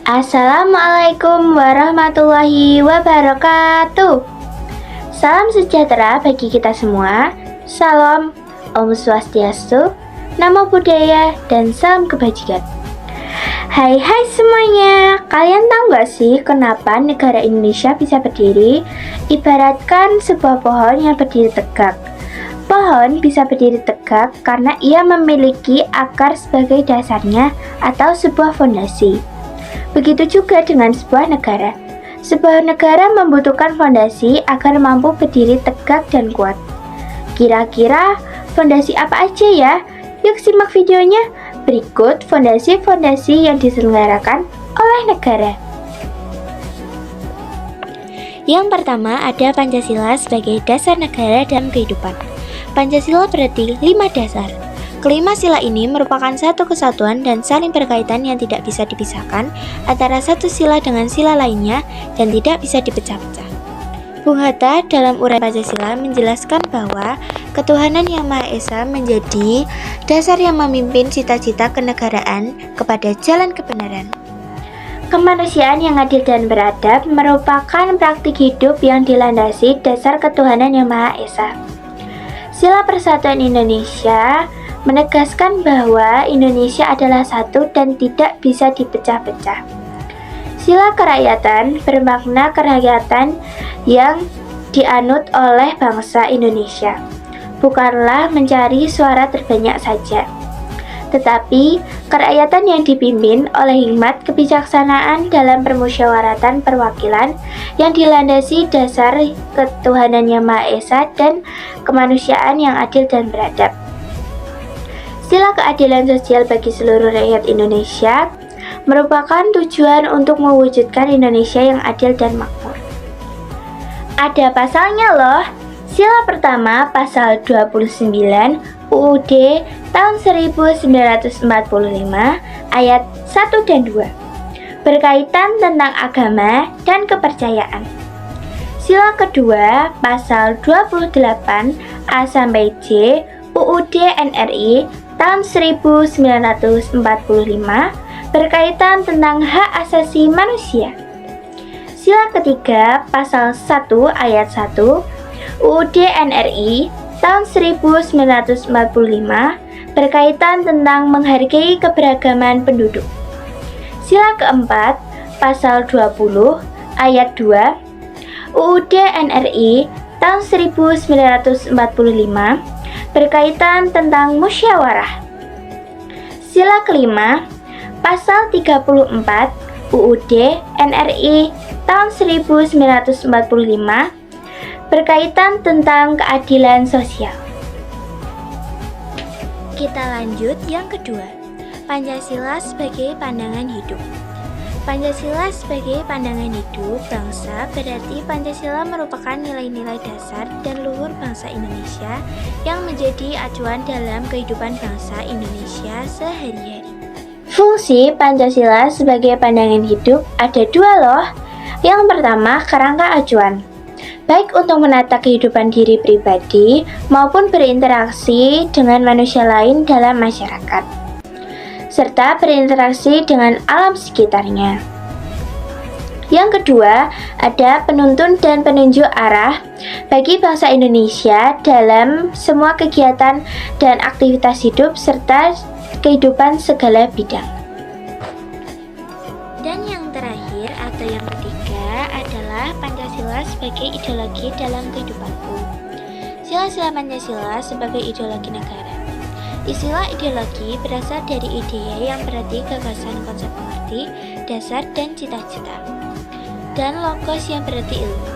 Assalamualaikum warahmatullahi wabarakatuh. Salam sejahtera bagi kita semua. Salam, Om Swastiastu, Namo Buddhaya, dan salam kebajikan. Hai semuanya, kalian tahu gak sih kenapa negara Indonesia bisa berdiri? Ibaratkan sebuah pohon yang berdiri tegak. Pohon bisa berdiri tegak karena ia memiliki akar sebagai dasarnya atau sebuah fondasi. Begitu juga dengan sebuah negara. Sebuah negara membutuhkan fondasi agar mampu berdiri tegak dan kuat. Kira-kira fondasi apa aja ya? Yuk simak videonya. Berikut fondasi-fondasi yang diselenggarakan oleh negara. Yang pertama ada Pancasila sebagai dasar negara dalam kehidupan. Pancasila berarti 5 dasar. Kelima sila ini merupakan satu kesatuan dan saling berkaitan yang tidak bisa dipisahkan antara satu sila dengan sila lainnya dan tidak bisa dipecah-pecah. Bung Hatta dalam uraian Pancasila menjelaskan bahwa ketuhanan yang Maha Esa menjadi dasar yang memimpin cita-cita kenegaraan kepada jalan kebenaran. Kemanusiaan yang adil dan beradab merupakan praktik hidup yang dilandasi dasar ketuhanan yang Maha Esa. Sila Persatuan Indonesia menegaskan bahwa Indonesia adalah satu dan tidak bisa dipecah-pecah. Sila kerakyatan bermakna kerakyatan yang dianut oleh bangsa Indonesia, bukanlah mencari suara terbanyak saja, tetapi kerakyatan yang dipimpin oleh hikmat kebijaksanaan dalam permusyawaratan perwakilan yang dilandasi dasar ketuhanan yang Maha Esa dan kemanusiaan yang adil dan beradab. Sila keadilan sosial bagi seluruh rakyat Indonesia merupakan tujuan untuk mewujudkan Indonesia yang adil dan makmur. Ada pasalnya loh. Sila pertama pasal 29 UUD tahun 1945 ayat 1 dan 2 berkaitan tentang agama dan kepercayaan. Sila kedua pasal 28 A sampai J UUD NRI tahun 1945 berkaitan tentang hak asasi manusia. Sila ketiga pasal 1 ayat 1 UUD NRI tahun 1945 berkaitan tentang menghargai keberagaman penduduk. Sila keempat pasal 20 ayat 2 UUD NRI tahun 1945 berkaitan tentang musyawarah. Sila kelima, pasal 34 UUD NRI tahun 1945 berkaitan tentang keadilan sosial. Kita lanjut yang kedua, Pancasila sebagai pandangan hidup. Pancasila sebagai pandangan hidup bangsa berarti Pancasila merupakan nilai-nilai dasar dan luhur bangsa Indonesia yang menjadi acuan dalam kehidupan bangsa Indonesia sehari-hari. Fungsi Pancasila sebagai pandangan hidup ada dua loh. Yang pertama, kerangka acuan, baik untuk menata kehidupan diri pribadi maupun berinteraksi dengan manusia lain dalam masyarakat, serta berinteraksi dengan alam sekitarnya. Yang kedua, ada penuntun dan penunjuk arah bagi bangsa Indonesia dalam semua kegiatan dan aktivitas hidup serta kehidupan segala bidang. Dan yang terakhir atau yang ketiga adalah Pancasila sebagai ideologi dalam kehidupanku. Sila-sila Pancasila sebagai ideologi negara. Istilah ideologi berasal dari ide yang berarti gagasan, konsep pengerti, dasar, dan cita-cita. Dan logos yang berarti ilmu.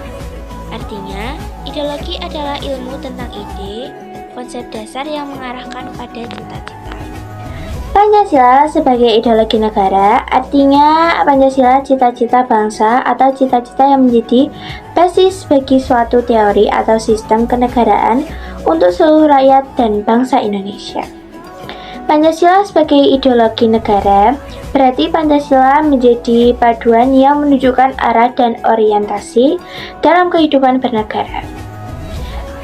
Artinya, ideologi adalah ilmu tentang ide, konsep dasar yang mengarahkan pada cita-cita. Pancasila sebagai ideologi negara, artinya Pancasila cita-cita bangsa atau cita-cita yang menjadi basis bagi suatu teori atau sistem kenegaraan untuk seluruh rakyat dan bangsa Indonesia. Pancasila sebagai ideologi negara berarti Pancasila menjadi paduan yang menunjukkan arah dan orientasi dalam kehidupan bernegara.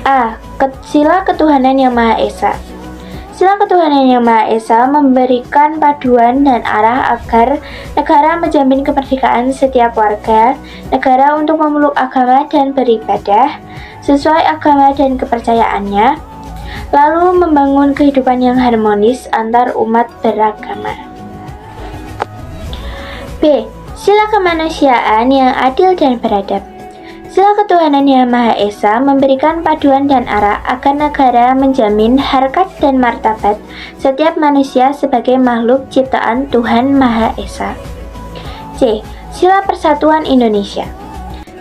A. Sila ketuhanan yang Maha Esa. Sila ketuhanan yang Maha Esa memberikan paduan dan arah agar negara menjamin kemerdekaan setiap warga negara untuk memeluk agama dan beribadah sesuai agama dan kepercayaannya, lalu membangun kehidupan yang harmonis antar umat beragama. B. Sila kemanusiaan yang adil dan beradab. Sila ketuhanan yang Maha Esa memberikan paduan dan arah agar negara menjamin harkat dan martabat setiap manusia sebagai makhluk ciptaan Tuhan Maha Esa. C. Sila Persatuan Indonesia.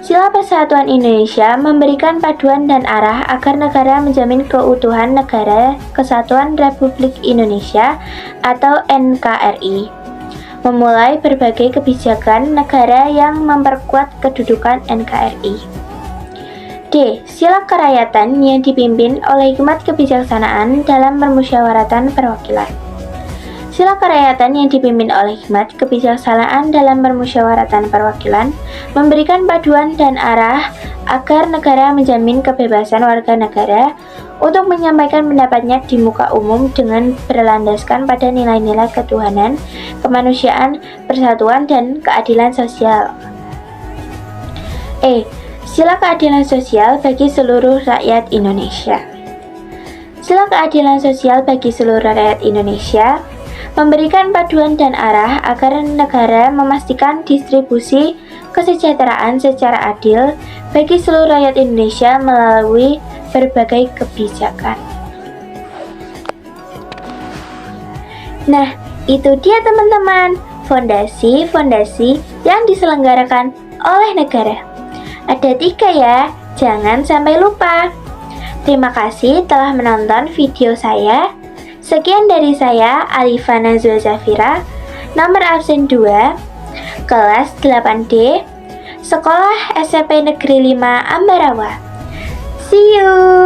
Sila Persatuan Indonesia memberikan paduan dan arah agar negara menjamin keutuhan Negara Kesatuan Republik Indonesia atau NKRI, memulai berbagai kebijakan negara yang memperkuat kedudukan NKRI. D. Sila kerakyatan yang dipimpin oleh hikmat kebijaksanaan dalam permusyawaratan perwakilan. Sila kerakyatan yang dipimpin oleh hikmat kebijaksanaan dalam permusyawaratan perwakilan memberikan paduan dan arah agar negara menjamin kebebasan warga negara untuk menyampaikan pendapatnya di muka umum dengan berlandaskan pada nilai-nilai ketuhanan, kemanusiaan, persatuan, dan keadilan sosial. E. Sila keadilan sosial bagi seluruh rakyat Indonesia. Sila keadilan sosial bagi seluruh rakyat Indonesia memberikan paduan dan arah agar negara memastikan distribusi kesejahteraan secara adil bagi seluruh rakyat Indonesia melalui berbagai kebijakan. Nah, itu dia teman-teman, fondasi-fondasi yang diselenggarakan oleh negara. Ada 3 ya, jangan sampai lupa. Terima kasih telah menonton video saya. Sekian dari saya, Alifa Nazwa Zafira, nomor absen 2, kelas 8D, Sekolah SMP Negeri 5 Ambarawa. See you!